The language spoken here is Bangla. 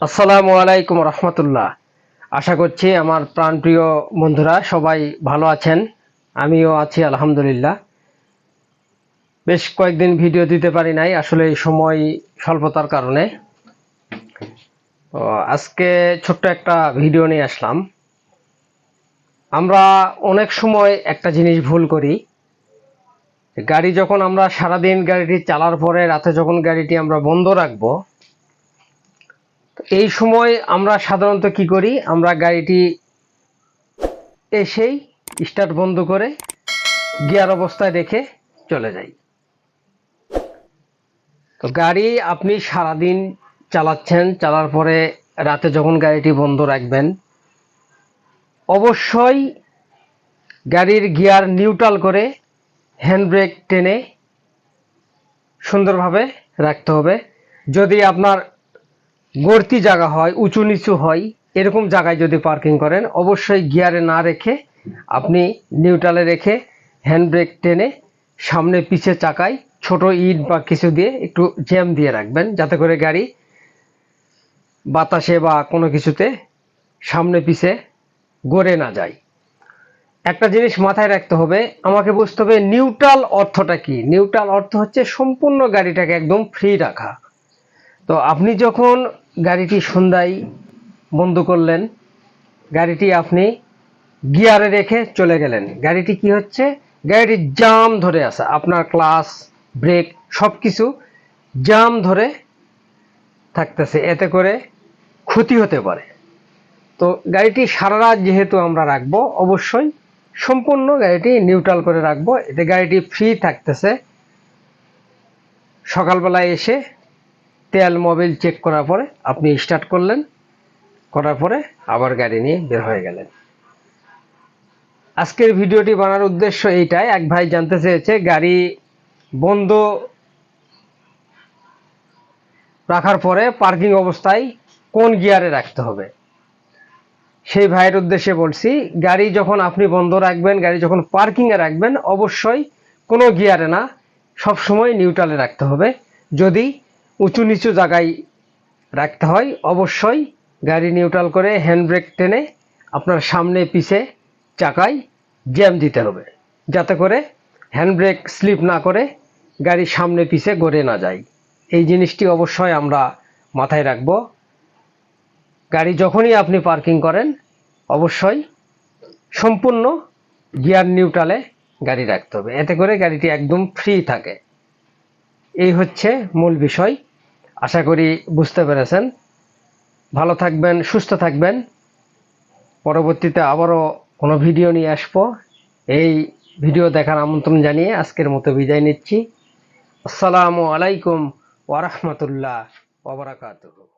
আসসালামু আলাইকুম রহমতুল্লাহ। আশা করছি আমার প্রাণপ্রিয় বন্ধুরা সবাই ভালো আছেন। আমিও আছি আলহামদুলিল্লাহ। বেশ কয়েকদিন ভিডিও দিতে পারি নাই, আসলে এই সময় স্বল্পতার কারণে। তো আজকে ছোট্ট একটা ভিডিও নিয়ে আসলাম। আমরা অনেক সময় একটা জিনিস ভুল করি, গাড়ি যখন আমরা সারাদিন গাড়িটি চালার পরে রাতে যখন গাড়িটি আমরা বন্ধ রাখবো, এই সময় আমরা সাধারণত কি করি, আমরা গাড়িটি এসেই স্টার্ট বন্ধ করে গিয়ার অবস্থায় রেখে চলে যাই। তো গাড়ি আপনি সারাদিন চালাচ্ছেন, চালার পরে রাতে যখন গাড়িটি বন্ধ রাখবেন, অবশ্যই গাড়ির গিয়ার নিউট্রাল করে হ্যান্ড ব্রেক টেনে সুন্দরভাবে রাখতে হবে। যদি আপনার গর্তি জায়গা হয়, উঁচু নিচু হয়, এরকম জায়গায় যদি পার্কিং করেন, অবশ্যই গিয়ারে না রেখে আপনি নিউট্রালে রেখে হ্যান্ড ব্রেক টেনে সামনে পিছে চাকায় ছোট ইট বা কিছু দিয়ে একটু জ্যাম দিয়ে রাখবেন, যাতে করে গাড়ি বাতাসে বা কোনো কিছুতে সামনে পিছে গড়ে না যায়। একটা জিনিস মাথায় রাখতে হবে, আমাকে বুঝতে হবে নিউট্রাল অর্থটা কি। নিউট্রাল অর্থ হচ্ছে সম্পূর্ণ গাড়িটাকে একদম ফ্রি রাখা। তো আপনি যখন গাড়িটি সন্ধ্যায় বন্ধ করলেন, গাড়িটি আপনি গিয়ারে রেখে চলে গেলেন, গাড়িটি কি হচ্ছে, গাড়িটি জাম ধরে আছে, আপনার ক্লাচ ব্রেক সব কিছু জাম ধরে থাকতেছে, এতে করে ক্ষতি হতে পারে। তো গাড়িটি সারা রাত যেহেতু আমরা রাখবো, অবশ্যই সম্পূর্ণ গাড়িটি নিউট্রাল করে রাখবো, এতে গাড়িটি ফ্রি থাকতেছে। সকালবেলায় এসে তেল মোবিল চেক করার পরে আপনি স্টার্ট করলেন, করার পরে আবার গাড়ি নিয়ে বের হয়ে গেলেন। আজকের ভিডিওটি বানানোর উদ্দেশ্য এইটাই। এক ভাই জানতে চেয়েছে গাড়ি বন্ধ রাখার পরে পার্কিং অবস্থায় কোন গিয়ারে রাখতে হবে। সেই ভাইয়ের উদ্দেশ্যে বলছি, গাড়ি যখন আপনি বন্ধ রাখবেন, গাড়ি যখন পার্কিংয়ে রাখবেন, অবশ্যই কোনো গিয়ারে না, সবসময় নিউট্রালে রাখতে হবে। যদি উঁচু নিচু জায়গায় রাখতে হয়, অবশ্যই গাড়ি নিউট্রাল করে হ্যান্ড ব্রেক টেনে আপনার সামনে পিছে চাকায় জ্যাম দিতে হবে, যাতে করে হ্যান্ড ব্রেক স্লিপ না করে গাড়ি সামনে পিছে গড়ে না যায়। এই জিনিসটি অবশ্যই আমরা মাথায় রাখবো। গাড়ি যখনই আপনি পার্কিং করেন, অবশ্যই সম্পূর্ণ গিয়ার নিউট্রালে গাড়ি রাখতে হবে, এতে করে গাড়িটি একদম ফ্রি থাকে। এই হচ্ছে মূল বিষয়। আশা করি বুঝতে পেরেছেন। ভালো থাকবেন, সুস্থ থাকবেন। পরবর্তীতে আবারও কোনো ভিডিও নিয়ে আসবো। এই ভিডিও দেখার আমন্ত্রণ জানিয়ে আজকের মতো বিদায় নিচ্ছি। আসসালামু আলাইকুম ওয়া রাহমাতুল্লাহ ওয়া বারাকাতুহু।